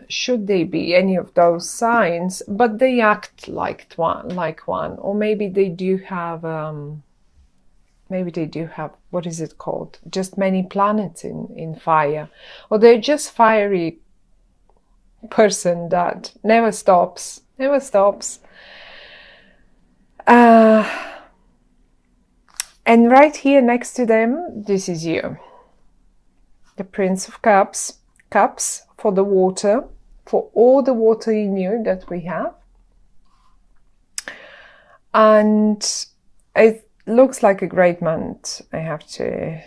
should they be any of those signs, but they act like one, or maybe they do have what is it called? Just many planets in fire, or they're just fiery person that never stops. And right here next to them, this is you, the Prince of Cups, cups for the water, for all the water in you that we have. And it looks like a great month, I have to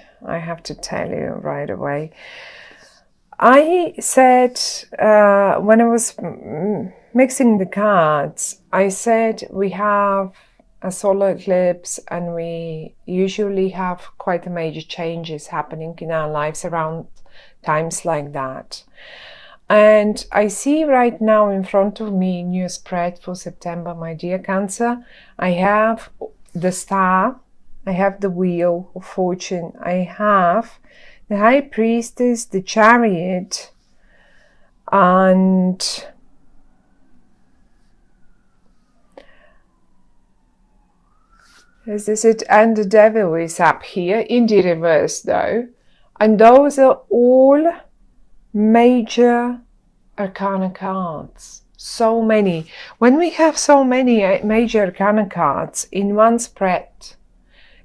tell you right away. I said, when I was mixing the cards, I said we have a solar eclipse and we usually have quite a major changes happening in our lives around times like that. And I see right now in front of me in your spread for September, my dear Cancer, I have the star, I have the wheel of fortune, I have the High Priestess, the Chariot, and this is it, and the Devil is up here in the reverse though, and those are all major arcana cards. So many. When we have so many major arcana cards in one spread,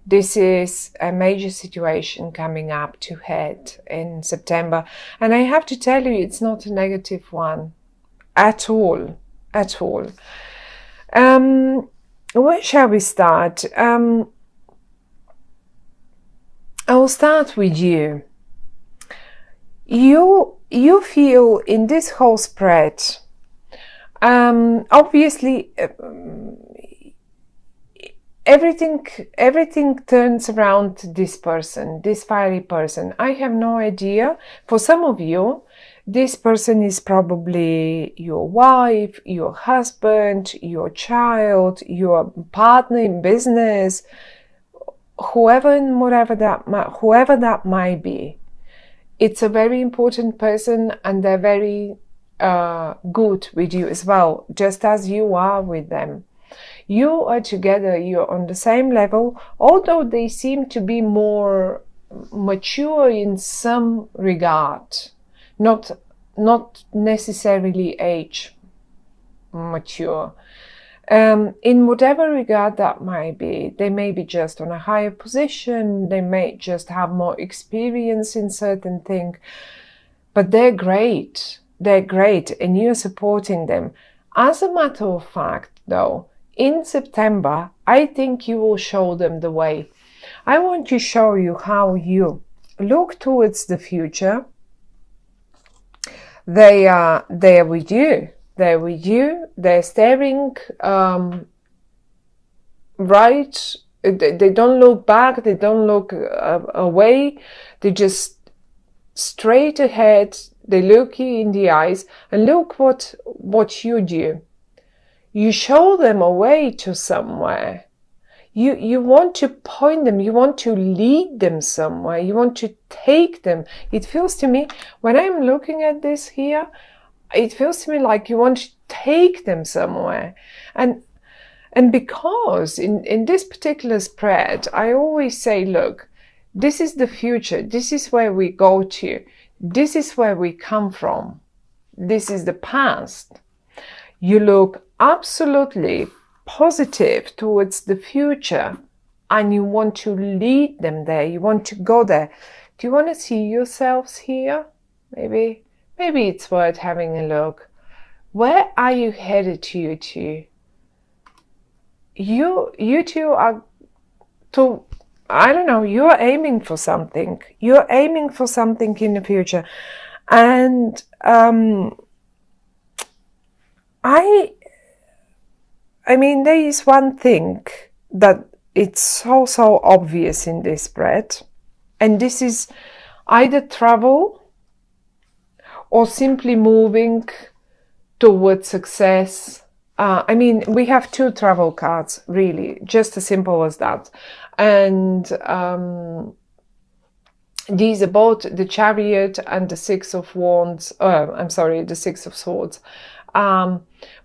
this is a major situation coming up to head in September. And I have to tell you, it's not a negative one at all, at all. Where shall we start? I will start with you. You feel in this whole spread, obviously, everything turns around this person, this fiery person. I have no idea. For some of you, this person is probably your wife, your husband, your child, your partner in business, whoever that might be. It's a very important person, and they're very good with you as well, just as you are with them. You are together, you're on the same level, although they seem to be more mature in some regard, not necessarily age mature. In whatever regard that might be, they may be just on a higher position, they may just have more experience in certain things, but they're great, and you're supporting them. As a matter of fact, though, in September, I think you will show them the way. I want to show you how you look towards the future. They are with you. They're with you. They're staring right. They don't look back. They don't look away. They just straight ahead. They look you in the eyes, and look what you do. You show them a way to somewhere. You want to point them. You want to lead them somewhere. You want to take them. It feels to me, when I'm looking at this here, it feels to me like you want to take them somewhere. And because in this particular spread, I always say, look, this is the future. This is where we go to. This is where we come from. This is the past. You look absolutely positive towards the future, and you want to lead them there. You want to go there. Do you want to see yourselves here? Maybe it's worth having a look. Where are you headed to, you two? You two are to, I don't know, you're aiming for something. You're aiming for something in the future. And I mean, there is one thing that it's so obvious in this spread, and this is either travel or simply moving towards success. I mean, we have two travel cards, really, just as simple as that. And these are both the Chariot and the Six of Wands. The Six of Swords.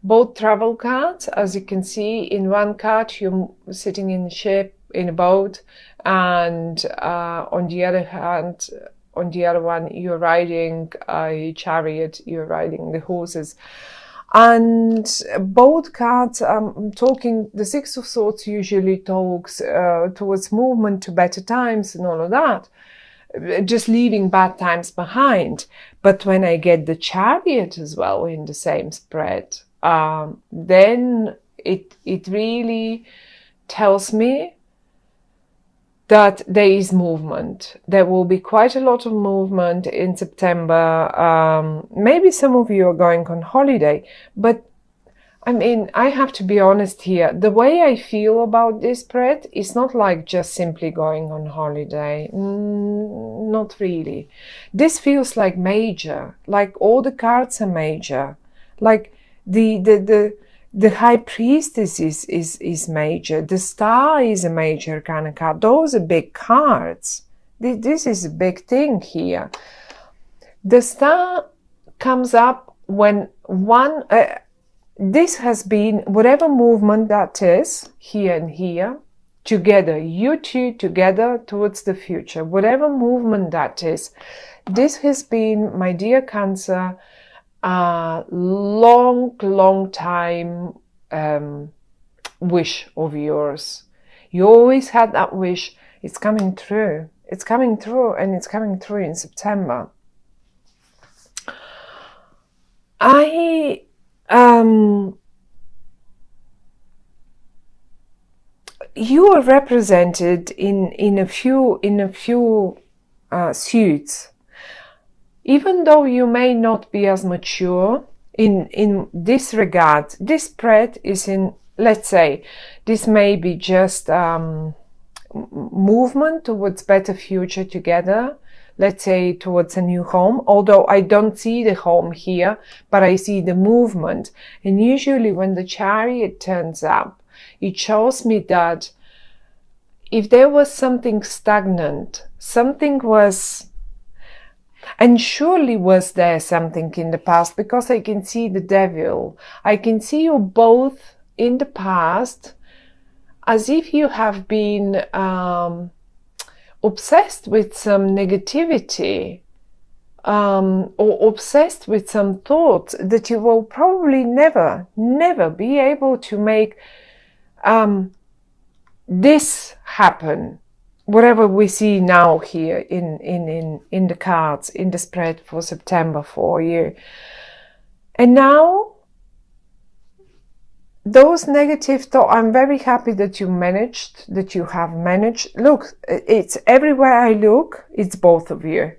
Both travel cards. As you can see, in one card you're sitting in a ship, in a boat, and on the other hand, on the other one, you're riding a chariot. You're riding the horses. And both cards, talking, the Six of Swords usually talks towards movement to better times and all of that, just leaving bad times behind. But when I get the Chariot as well in the same spread, then it really tells me that there is movement. There will be quite a lot of movement in September. Maybe some of you are going on holiday, but I mean, I have to be honest here. The way I feel about this spread is not like just simply going on holiday. Not really. This feels like major, like all the cards are major. Like the High Priestess is major. The Star is a major kind of card. Those are big cards. This is a big thing here. The Star comes up when one... this has been, whatever movement that is, here and here, together, you two together towards the future, whatever movement that is, this has been, my dear Cancer, a long time wish of yours. You always had that wish. It's coming through. It's coming through, and it's coming through in September. You are represented in a few suits. Even though you may not be as mature in this regard, this spread is in, let's say, this may be just movement towards better future together. Let's say towards a new home, although I don't see the home here, but I see the movement. And usually when the Chariot turns up, it shows me that if there was something stagnant, something was, and surely was there something in the past, because I can see the Devil. I can see you both in the past as if you have been obsessed with some negativity, or obsessed with some thoughts that you will probably never be able to make this happen. Whatever we see now here in the cards, in the spread for September for you. And now, those negative thoughts, I'm very happy that you have managed. Look, it's everywhere I look, it's both of you.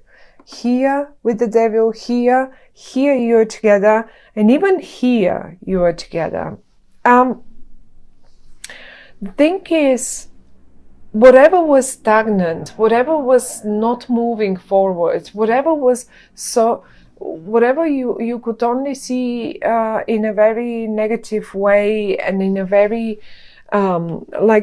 Here with the Devil, here you're together, and even here you are together. The thing is, whatever was stagnant, whatever was not moving forward, whatever you could only see in a very negative way, and in a very I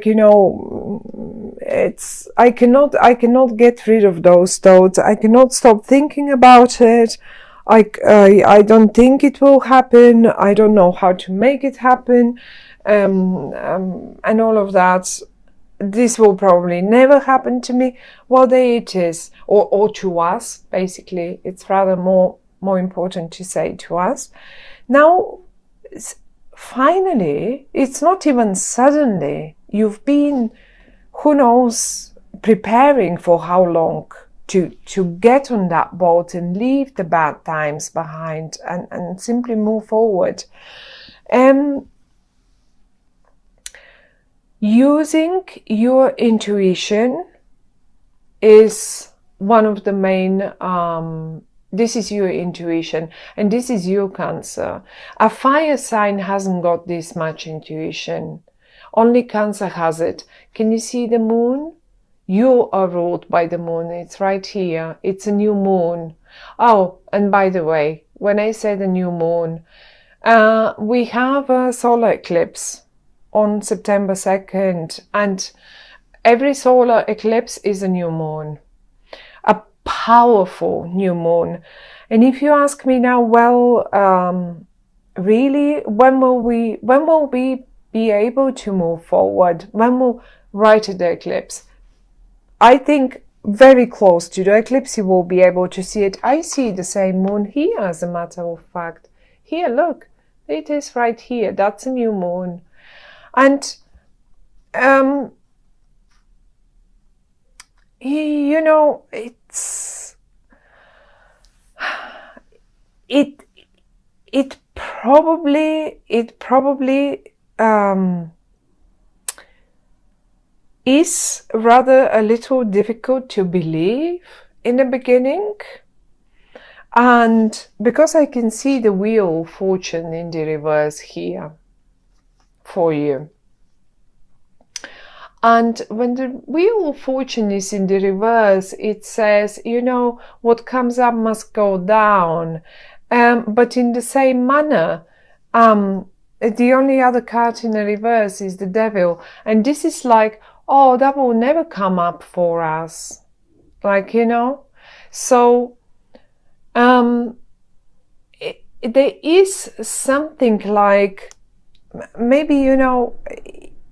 cannot get rid of those thoughts. I cannot stop thinking about it. I don't think it will happen. I don't know how to make it happen, and all of that. This will probably never happen to me. Well, there it is, or to us. Basically, it's rather more important to say to us. Now, finally, it's not even suddenly. You've been, who knows, preparing for how long to get on that boat and leave the bad times behind and simply move forward. Using your intuition is one of the main, this is your intuition, and this is your Cancer. A fire sign hasn't got this much intuition. Only Cancer has it. Can you see the moon? You are ruled by the moon. It's right here. It's a new moon. Oh, and by the way, when I say the new moon, we have a solar eclipse on September 2nd, and every solar eclipse is a new moon. powerful new moon. And if you ask me now, well, really, when will we be able to move forward? When will right at the eclipse? I think very close to the eclipse you will be able to see it. I see the same moon here, as a matter of fact. Here, look, it is right here. That's a new moon. And you know, it probably is rather a little difficult to believe in the beginning. And because I can see the wheel of fortune in the reverse here for you. And when the wheel of fortune is in the reverse, it says, you know, what comes up must go down. But in the same manner, the only other card in the reverse is the devil. And this is like, oh, that will never come up for us. Like, you know, so there is something like, maybe, you know,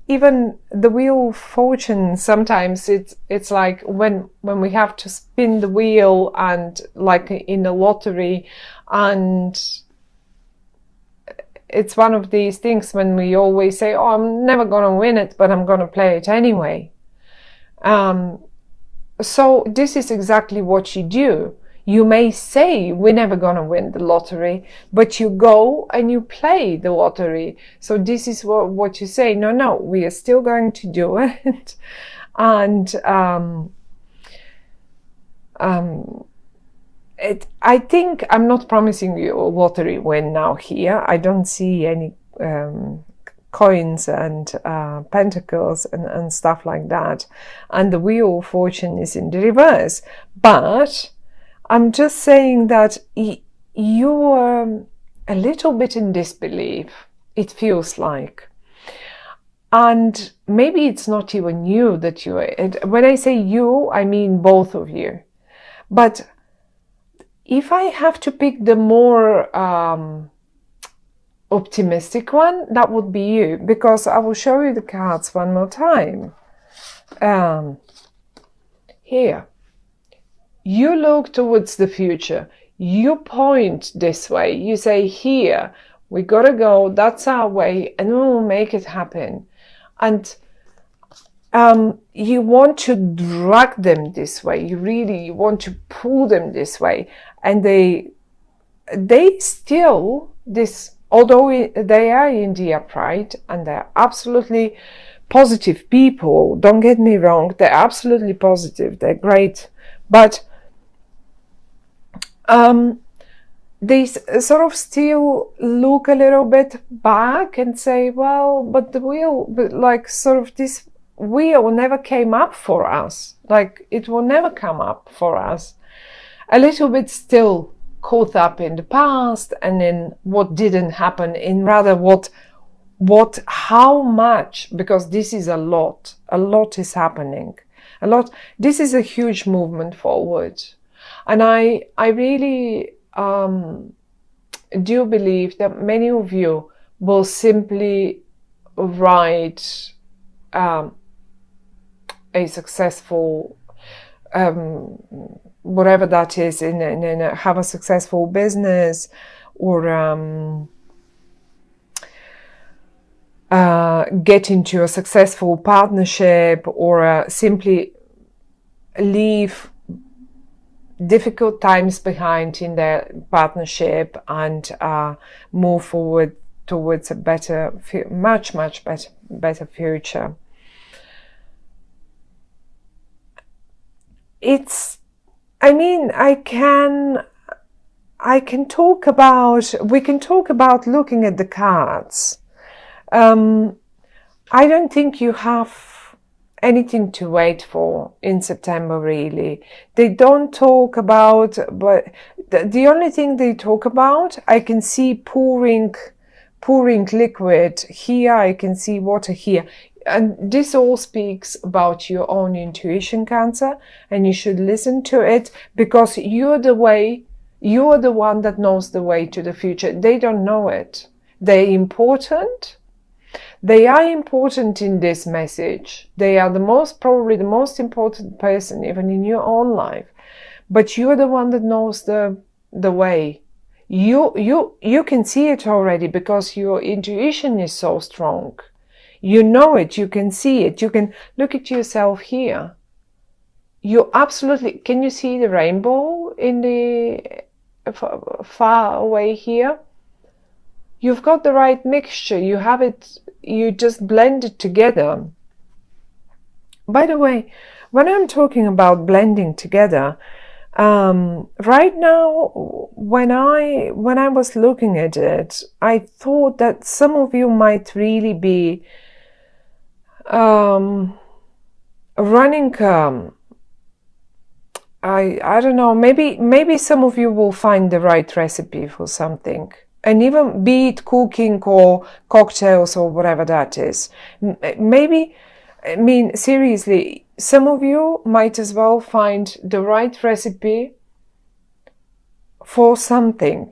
even the wheel of fortune, sometimes it's like when we have to spin the wheel, and like in a lottery, and it's one of these things when we always say, oh, I'm never going to win it, but I'm going to play it anyway. So this is exactly what you do. You may say, we're never going to win the lottery, but you go and you play the lottery. So this is what you say, no, we are still going to do it. And I think I'm not promising you a lottery win now here. I don't see any coins and pentacles and stuff like that. And the wheel of fortune is in the reverse. But I'm just saying that you're a little bit in disbelief, it feels like. And maybe it's not even you that you are. When I say you, I mean both of you. But if I have to pick the more optimistic one, that would be you. Because I will show you the cards one more time. Here. You look towards the future. You point this way. You say, here, we gotta go. That's our way, and we will make it happen. And you want to drag them this way. You want to pull them this way. And they still, although they are in the upright, and they're absolutely positive people, don't get me wrong, they're absolutely positive, they're great. But they sort of still look a little bit back and say, well, but the wheel, like sort of this wheel never came up for us. Like it will never come up for us. A little bit still caught up in the past and in what didn't happen, in rather how much, because this is a lot is happening. This is a huge movement forward. And I really do believe that many of you will simply write a successful, whatever that is, have a successful business, or get into a successful partnership, or simply leave difficult times behind in their partnership and move forward towards a better, much better future. I mean, we can talk about looking at the cards. I don't think you have anything to wait for in September, really. They don't talk about, but the only thing they talk about, I can see pouring liquid here, I can see water here. and this all speaks about your own intuition, Cancer, and you should listen to it, because you're the one that knows the way to the future. They don't know it. They're important. They are important in this message. They are probably the most important person, even in your own life. But you're the one that knows the way. You can see it already, because your intuition is so strong. You know it, you can see it, you can look at yourself here. You absolutely, can you see the rainbow in the far away here? You've got the right mixture, you have it, you just blend it together. By the way, when I'm talking about blending together, right now, when I was looking at it, I thought that some of you might really be running, I don't know, maybe some of you will find the right recipe for something, and even be it cooking or cocktails or whatever that is. Maybe, I mean, seriously, some of you might as well find the right recipe for something,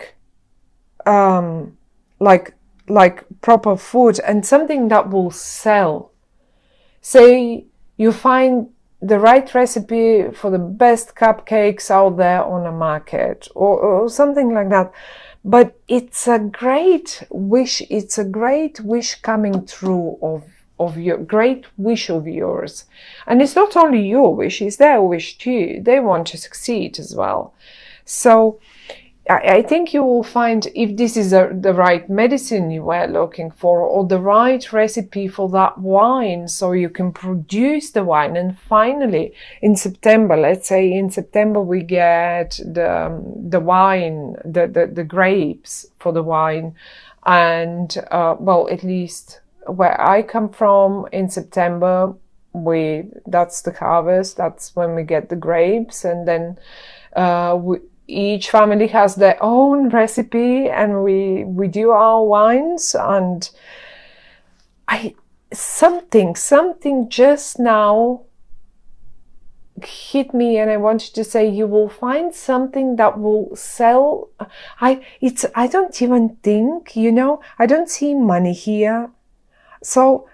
like proper food, and something that will sell. Say you find the right recipe for the best cupcakes out there on the market, or something like that. But it's a great wish. It's a great wish coming true of your great wish of yours. And it's not only your wish, it's their wish too. They want to succeed as well. So I think you will find, if this is the right medicine you were looking for, or the right recipe for that wine, so you can produce the wine. And finally, in September, let's say in September, we get the wine, the grapes for the wine. And, well, at least where I come from, in September, that's the harvest. That's when we get the grapes. And then, each family has their own recipe, and we do our wines. And something just now hit me, and I wanted to say, you will find something that will sell. I don't even think, I don't see money here, so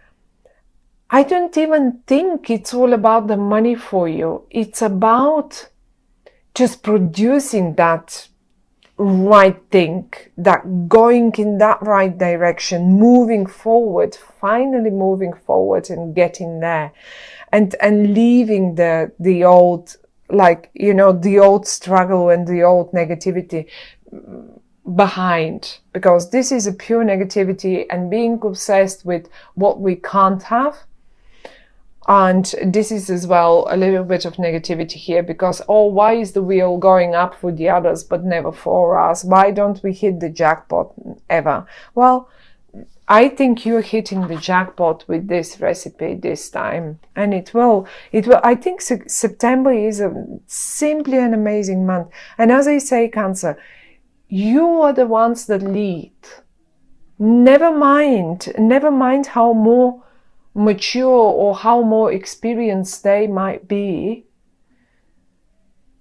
I don't even think it's all about the money for you. It's about just producing that right thing, that going in that right direction, moving forward, finally moving forward and getting there, and leaving the old, the old struggle and the old negativity behind, because this is a pure negativity, and being obsessed with what we can't have. And this is as well a little bit of negativity here, because, why is the wheel going up for the others but never for us? Why don't we hit the jackpot ever? Well, I think you're hitting the jackpot with this recipe this time, and it will. I think September is simply an amazing month. And as I say, Cancer, you are the ones that lead. Never mind how more mature or how more experienced they might be.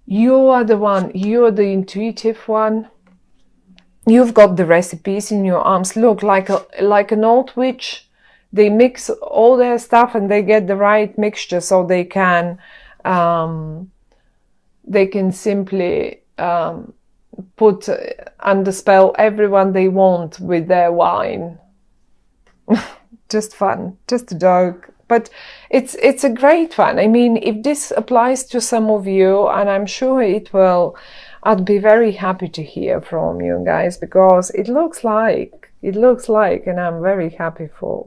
You are the one, you're the intuitive one. You've got the recipes in your arms. Look, like an old witch, they mix all their stuff and they get the right mixture, so they can simply put under spell everyone they want with their wine. Just fun, just a joke, but it's a great fun. I mean, if this applies to some of you, and I'm sure it will, I'd be very happy to hear from you guys, because it looks like, and I'm very happy for